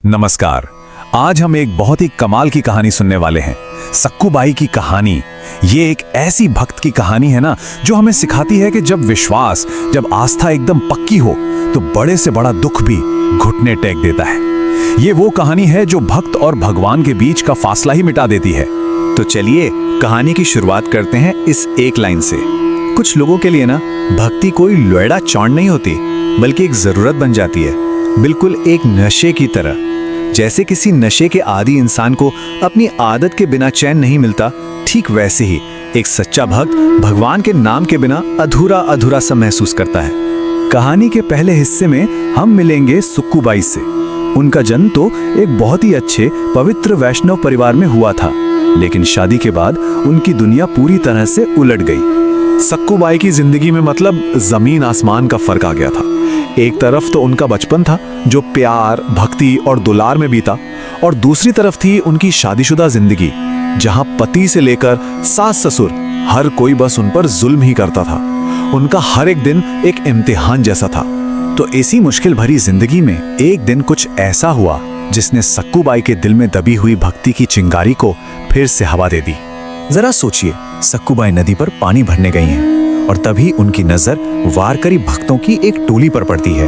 नमस्कार। आज हम एक बहुत ही कमाल की कहानी सुनने वाले हैं, सक्कूबाई की कहानी। ये एक ऐसी भक्त की कहानी है ना, जो हमें सिखाती है कि जब विश्वास, जब आस्था एकदम पक्की हो तो बड़े से बड़ा दुख भी घुटने टेक देता है। ये वो कहानी है जो भक्त और भगवान के बीच का फासला ही मिटा देती है। तो चलिए कहानी की शुरुआत करते हैं इस एक लाइन से। कुछ लोगों के लिए ना भक्ति कोई लोएड़ा चौड़ नहीं होती, बल्कि एक जरूरत बन जाती है, बिल्कुल एक नशे की तरह। जैसे किसी नशे के आदी इंसान को अपनी आदत के बिना चैन नहीं मिलता, ठीक वैसे ही एक सच्चा भक्त भगवान के नाम के बिना अधूरा अधूरा सा महसूस करता है। कहानी के पहले हिस्से में हम मिलेंगे सक्कूबाई से। उनका जन्म तो एक बहुत ही अच्छे पवित्र वैष्णव परिवार में हुआ था, लेकिन शादी के बाद उनकी दुनिया पूरी तरह से उलट गई। सक्कूबाई की जिंदगी में मतलब जमीन आसमान का फर्क आ गया था। एक तरफ तो उनका बचपन था जो प्यार, भक्ति और दुलार में बीता, और दूसरी तरफ थी उनकी शादीशुदा जिंदगी, जहां पति से लेकर सास ससुर हर कोई बस उन पर जुल्म ही करता था। उनका हर एक दिन एक इम्तिहान जैसा था। तो इसी मुश्किल भरी जिंदगी में एक दिन कुछ ऐसा हुआ जिसने सक्कूबाई के दिल में दबी हुई भक्ति की चिंगारी को फिर से हवा दे दी। जरा सोचिए, सक्कूबाई नदी पर पानी भरने गई हैं और तभी उनकी नजर वारकरी भक्तों की एक टोली पर पड़ती है।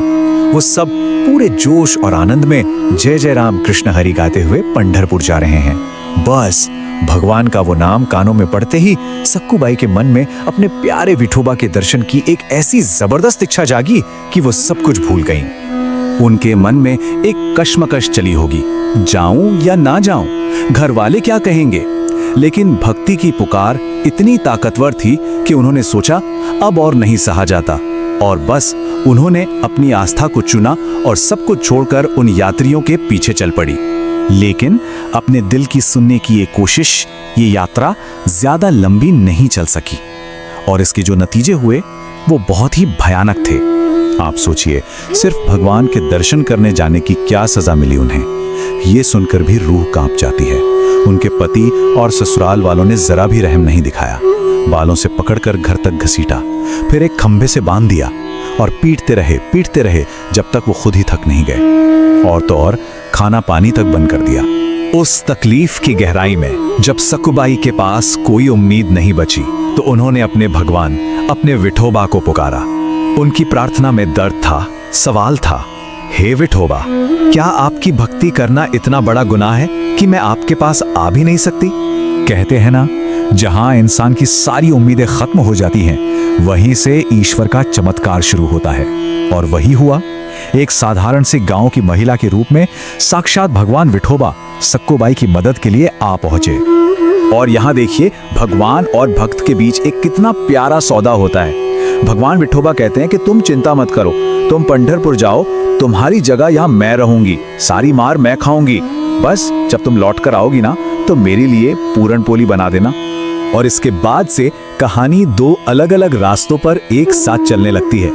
वो सब पूरे जोश और आनंद में जय जय राम कृष्ण हरि गाते हुए पंढरपुर जा रहे हैं। बस भगवान का वो नाम कानों में पड़ते ही सक्कूबाई के मन में अपने प्यारे विठोबा के दर्शन की एक ऐसी जबरदस्त इच्छा जागी कि वो सब कुछ भूल गईं। उनके मन में एक कश्मकश चली होगी, जाऊं या ना जाऊं, घर वाले क्या कहेंगे। लेकिन भक्ति की पुकार इतनी ताकतवर थी कि उन्होंने सोचा अब और नहीं सहा जाता, और बस उन्होंने अपनी आस्था को चुना और सब कुछ छोड़कर उन यात्रियों के पीछे चल पड़ी। लेकिन अपने दिल की सुनने की ये कोशिश, ये यात्रा ज्यादा लंबी नहीं चल सकी, और इसके जो नतीजे हुए वो बहुत ही भयानक थे। आप सोचिए, सिर्फ भगवान के दर्शन करने जाने की क्या सजा मिली उन्हें। ये सुनकर भी रूह कांप जाती है। उनके पति और ससुराल वालों ने जरा भी रहम नहीं दिखाया। बालों से पकड़कर घर तक घसीटा, फिर एक खंभे से बांध दिया और पीटते रहे जब तक वो खुद ही थक नहीं गए। और तो और खाना पानी तक बंद कर दिया। उस तकलीफ की गहराई में जब सक्कूबाई के पास कोई उम्मीद नहीं बची, तो उन्होंने अपने भगवान, अपने विठोबा को पुकारा। उनकी प्रार्थना में दर्द था, सवाल था, हे विठोबा, क्या आपकी भक्ति करना इतना बड़ा गुनाह है कि मैं आपके पास आ भी नहीं सकती? कहते हैं ना, जहां इंसान की सारी उम्मीदें खत्म हो जाती हैं, वहीं से ईश्वर का चमत्कार शुरू होता है। और वही हुआ। एक साधारण सी गांव की महिला के रूप में साक्षात भगवान विठोबा सक्कूबाई की मदद के लिए आ पहुंचे। और यहां देखिए, भगवान और भक्त के बीच एक कितना प्यारा सौदा होता है। भगवान विठोबा कहते हैं कि तुम चिंता मत करो, तुम पंढरपुर जाओ, तुम्हारी जगह यहां मैं रहूंगी, सारी मार मैं खाऊंगी। बस जब तुम लौट कर आओगी ना, तो मेरे लिए पूरन पोली बना देना। और इसके बाद से कहानी दो अलग अलग रास्तों पर एक साथ चलने लगती है।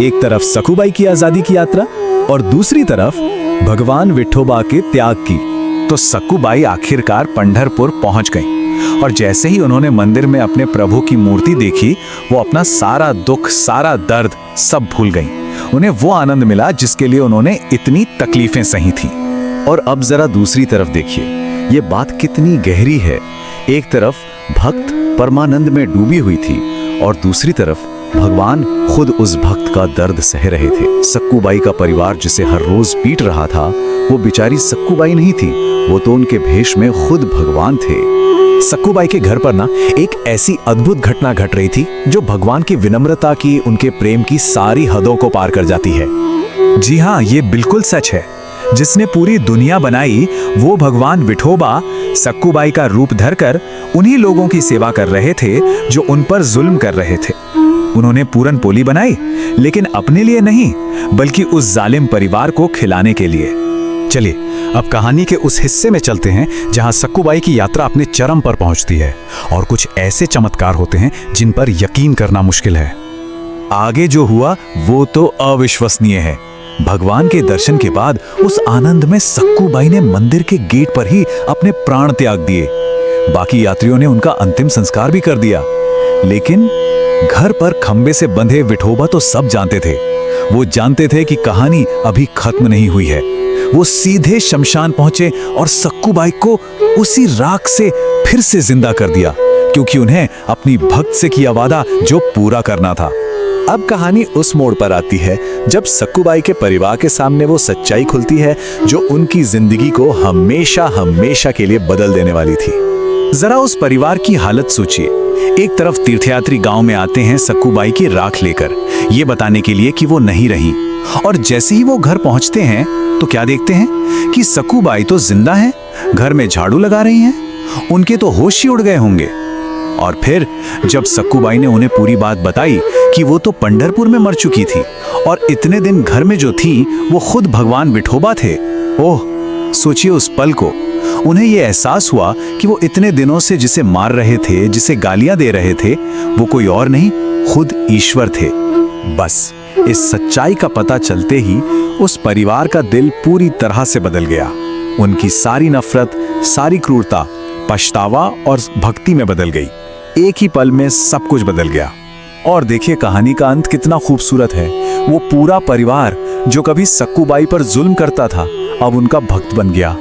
एक तरफ सक्कूबाई की आजादी की यात्रा और दूसरी तरफ भगवान विठोबा के त्याग की। तो सक्कूबाई आखिरकार पंढरपुर पहुंच गई, और जैसे ही उन्होंने मंदिर में अपने प्रभु की मूर्ति देखी, वो अपना सारा दुख, सारा दर्द सब भूल गई। उन्हें वो आनंद मिला जिसके लिए उन्होंने इतनी तकलीफें सही थी। और अब जरा दूसरी तरफ देखिए, ये बात कितनी गहरी है। एक तरफ भक्त परमानंद में डूबी हुई थी, और दूसरी तरफ भगवान खुद उस भक्त का दर्द सह रहे थे। सक्कूबाई का परिवार जिसे हर रोज पीट रहा था, वो बेचारी सक्कूबाई नहीं थी, वो तो उनके भेष में खुद भगवान थे। सक्कूबाई के घर पर ना एक ऐसी अद्भुत घटना घट रही थी जो भगवान की विनम्रता की, उनके प्रेम की सारी हदों को पार कर जाती है। जी हाँ, ये बिल्कुल सच है। जिसने पूरी दुनिया बनाई, वो भगवान विठोबा सक्कूबाई का रूप धरकर उन्हीं लोगों की सेवा कर रहे थे जो उन पर जुल्म कर रहे थे। उन्होंने पूरन पोली बनाई, लेकिन अपने लिए नहीं, बल्कि उस जालिम परिवार को खिलाने के लिए। चलिए अब कहानी के उस हिस्से में चलते हैं जहां सक्कूबाई की यात्रा अपने चरम पर पहुंचती है, और कुछ ऐसे चमत्कार होते हैं जिन पर यकीन करना मुश्किल है। आगे जो हुआ वो तो अविश्वसनीय है। भगवान के दर्शन के बाद उस आनंद में सक्कूबाई ने मंदिर के गेट पर ही अपने प्राण त्याग दिए। बाकी यात्रियों ने उनका अंतिम संस्कार भी कर दिया, लेकिन घर पर खंबे से बंधे विठोबा तो सब जानते थे। वो जानते थे कि कहानी अभी खत्म नहीं हुई है। वो सीधे शमशान पहुंचे और सक्कूबाई को उसी राख से फिर से जिंदा कर दिया, क्योंकि उन्हें अपनी भक्त से किया वादा जो पूरा करना था। अब कहानी उस मोड़ पर आती है जब सक्कूबाई के परिवार के सामने वो सच्चाई खुलती है जो उनकी जिंदगी को हमेशा हमेशा के लिए बदल देने वाली थी। जरा उस परिवार की हालत सोचिए। एक तरफ तीर्थयात्री गांव में आते हैं सक्कूबाई की राख लेकर, ये बताने के लिए कि वो नहीं रही, और जैसे ही वो घर पहुंचते हैं तो क्या देखते हैं कि सक्कूबाई तो जिंदा हैं, घर में झाड़ू लगा रही हैं। उनके तो होश ही उड़ गए होंगे। और फिर जब सक्कूबाई ने उन्हें पूरी बात बताई कि वो तो पंढरपुर में मर चुकी थी और इतने दिन घर में जो थी वो खुद भगवान विठोबा थे। ओह, सोचिए उस पल को। उन्हें ये एहसास हुआ कि वो इतने दिनों से जिसे मार रहे थे, जिसे गालियां दे रहे थे, वो कोई और नहीं, खुद ईश्वर थे। बस इस सच्चाई का पता चलते ही उस परिवार का दिल पूरी तरह से बदल गया। उनकी सारी नफरत, सारी क्रूरता पछतावा और भक्ति में बदल गई। एक ही पल में सब कुछ बदल गया। और देखिए कहानी का अंत कितना खूबसूरत है। वो पूरा परिवार जो कभी सक्कूबाई पर जुल्म करता था, अब उनका भक्त बन गया।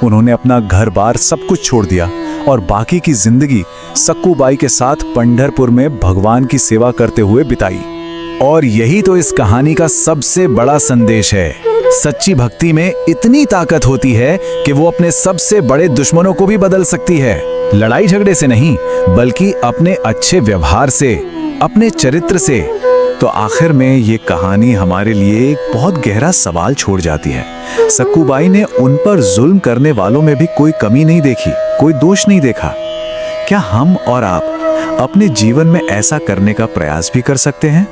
उन्होंने अपना घर बार सब कुछ छोड़ दिया और बाकी की जिंदगी सक्कूबाई के साथ पंढरपुर में भगवान की सेवा करते हुए बिताई। और यही तो इस कहानी का सबसे बड़ा संदेश है। सच्ची भक्ति में इतनी ताकत होती है कि वो अपने सबसे बड़े दुश्मनों को भी बदल सकती है। लड़ाई झगड़े से नहीं, बल्कि अपने अच्छे व्यवहार से, अपने चरित्र से। तो आखिर में ये कहानी हमारे लिए एक बहुत गहरा सवाल छोड़ जाती है। सक्कूबाई ने उन पर जुल्म करने वालों में भी कोई कमी नहीं देखी, कोई दोष नहीं देखा। क्या हम और आप अपने जीवन में ऐसा करने का प्रयास भी कर सकते हैं?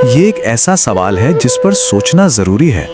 ये एक ऐसा सवाल है जिस पर सोचना जरूरी है।